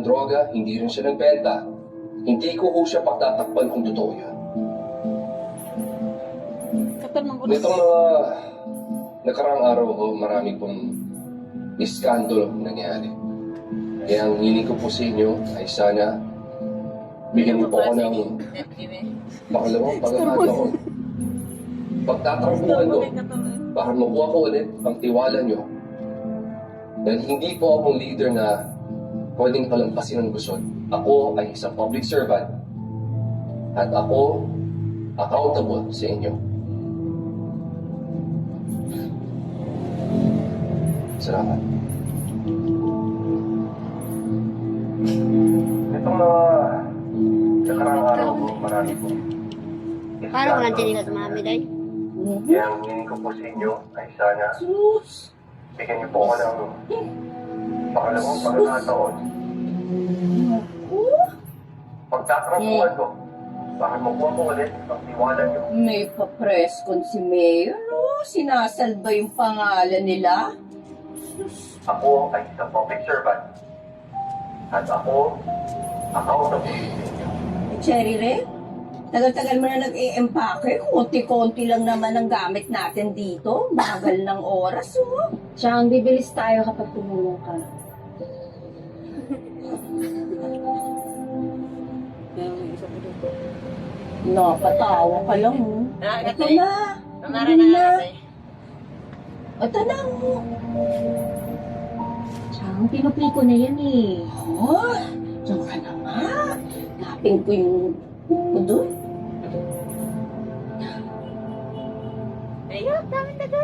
droga, hindi rin siya nagbenta. Hindi ko ho siya pagtatakpan kung totoo yan. Nitong mga nakaraang araw ho, marami pong iskandalo nangyari. Kaya ang hiling ko po sa inyo ay sana bigyan niyo po ako ng pangalawang pagkakataon. Pagtatakbuhan ko para makuha ko ulit ang tiwala niyo. Dahil hindi po akong leader na pwedeng palampasin ng gusot. Ako ay isang public servant at ako accountable sa inyo. Salamat. Itong mga nakaraang araw ko, marami po. Parang walang tinig sa mami, day. Kaya ang hiling ko po sa inyo ay sana bigyan niyo po ako ng pangalawang pagkakataon. Pagtatakbuhan ko para makuha ko ulit ang tiwala niyo. May pa-press con si Mayor, no? Sinasalba yung pangalan nila. Ako ay isang public servant at ako accountable sa inyo. Cherry Red, tagal-tagal mo na nag-e-empake. Konti-konti lang naman ang gamit natin dito. Bagal ng oras, oh. Tsaka bibilis tayo kapag tumulong ka. Napatawa ka lang, oh. Ito na. Bili na. Ito na, oh. Tsaka pinupliko na yan eh. Oh, diyan ka na nga. Napin ko yung doon. Ayun, daming daga.